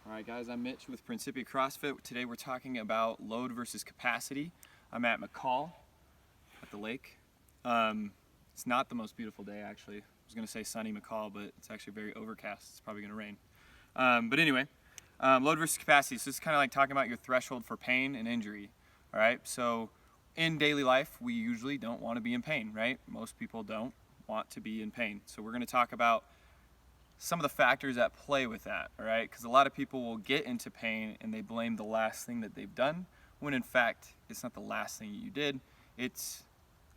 Alright guys, I'm Mitch with Principia CrossFit. Today we're talking about load versus capacity. I'm at McCall at the lake. It's not the most beautiful day actually. I was going to say sunny McCall, but it's actually very overcast. It's probably going to rain. But anyway, load versus capacity. So it's kind of like talking about your threshold for pain and injury. Alright, so in daily life we usually don't want to be in pain, right? Most people don't want to be in pain. So we're going to talk about some of the factors at play with that, all right? Because a lot of people will get into pain and they blame the last thing that they've done, when in fact, it's not the last thing you did, it's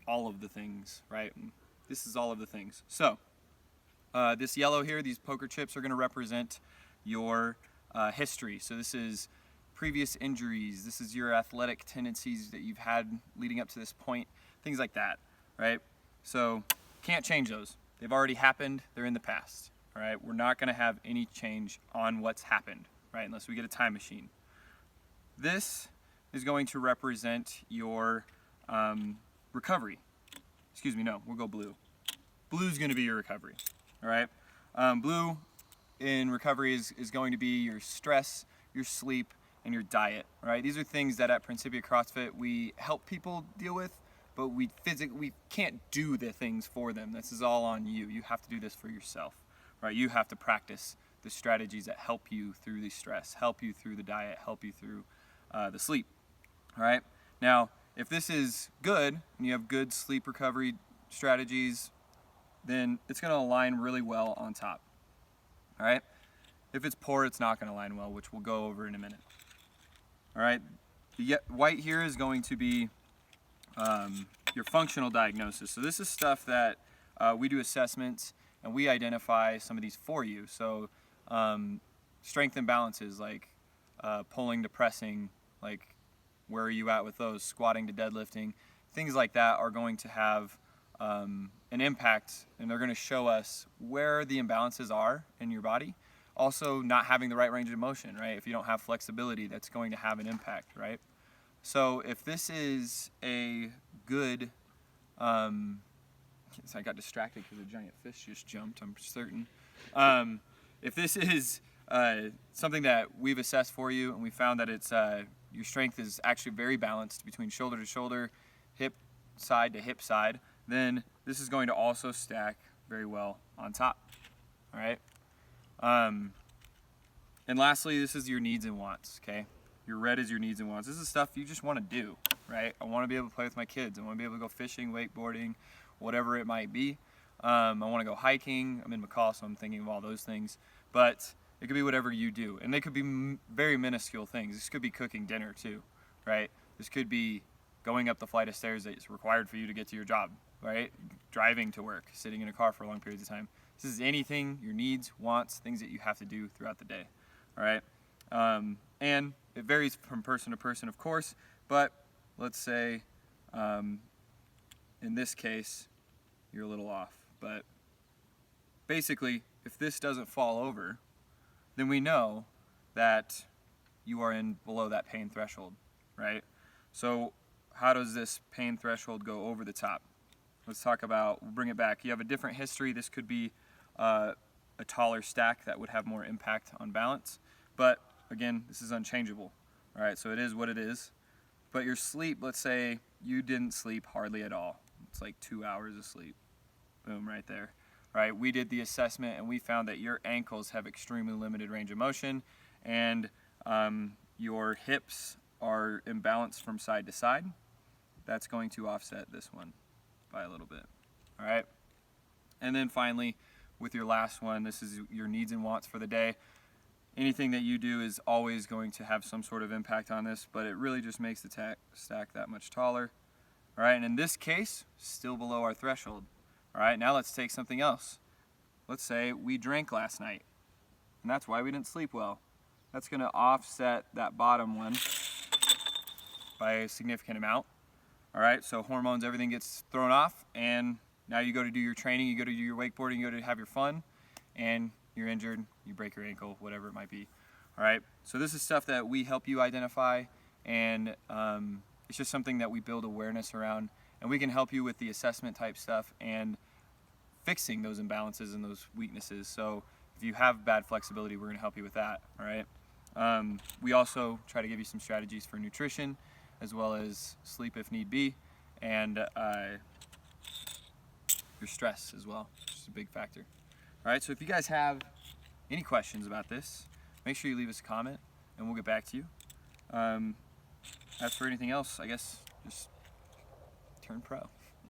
all of the things, right? And this is all of the things. So, this yellow here, these poker chips are gonna represent your history. So this is previous injuries, this is your athletic tendencies that you've had leading up to this point, things like that, right? So, can't change those. They've already happened, they're in the past. All right, we're not going to have any change on what's happened, right, unless we get a time machine. This is going to represent your recovery. Excuse me, no, we'll go blue. Blue is going to be your recovery, all right? Blue in recovery is going to be your stress, your sleep, and your diet, all right? These are things that at Principia CrossFit we help people deal with, but we can't do the things for them. This is all on you. You have to do this for yourself. Right, you have to practice the strategies that help you through the stress, help you through the diet, help you through the sleep. All right. Now, if this is good and you have good sleep recovery strategies, then it's going to align really well on top. All right. If it's poor, it's not going to align well, which we'll go over in a minute. All right. The white here is going to be your functional diagnosis. So this is stuff that we do assessments and we identify some of these for you. So strength imbalances like pulling to pressing, like where are you at with those, squatting to deadlifting, things like that are going to have an impact, and they're going to show us where the imbalances are in your body. Also, not having the right range of motion, right? If you don't have flexibility, that's going to have an impact, right? So if this is a good I got distracted because a giant fish just jumped, I'm certain. If this is something that we've assessed for you and we found that it's your strength is actually very balanced between shoulder to shoulder, hip side to hip side, then this is going to also stack very well on top. All right. And lastly, this is your needs and wants, okay? Your red is your needs and wants. This is stuff you just want to do, right? I want to be able to play with my kids. I want to be able to go fishing, wakeboarding, whatever it might be. I want to go hiking. I'm in McCall, so I'm thinking of all those things. But it could be whatever you do. And they could be very minuscule things. This could be cooking dinner too, right? This could be going up the flight of stairs that is required for you to get to your job, right? Driving to work, sitting in a car for long periods of time. This is anything, your needs, wants, things that you have to do throughout the day, all right? And it varies from person to person, of course, but let's say in this case, you're a little off. But basically, if this doesn't fall over, then we know that you are in below that pain threshold, right? So how does this pain threshold go over the top? Let's talk about, we'll bring it back. You have a different history. This could be a taller stack that would have more impact on balance. But again, this is unchangeable. All right, so it is what it is. But your sleep, let's say you didn't sleep hardly at all. It's like 2 hours of sleep. Boom, right there. All right, we did the assessment and we found that your ankles have extremely limited range of motion and your hips are imbalanced from side to side. That's going to offset this one by a little bit. All right. And then finally, with your last one, this is your needs and wants for the day. Anything that you do is always going to have some sort of impact on this, but it really just makes the stack that much taller. All right, and in this case, still below our threshold. All right, now let's take something else. Let's say we drank last night, and that's why we didn't sleep well. That's gonna offset that bottom one by a significant amount. All right, so hormones, everything gets thrown off, and now you go to do your training, you go to do your wakeboarding, you go to have your fun, and you're injured, you break your ankle, whatever it might be. All right, so this is stuff that we help you identify, and it's just something that we build awareness around, and we can help you with the assessment type stuff and fixing those imbalances and those weaknesses. So if you have bad flexibility, we're gonna help you with that, all right? We also try to give you some strategies for nutrition, as well as sleep if need be, and your stress as well, which is a big factor. All right, so if you guys have any questions about this, make sure you leave us a comment, and we'll get back to you. As for anything else, I guess just turn pro.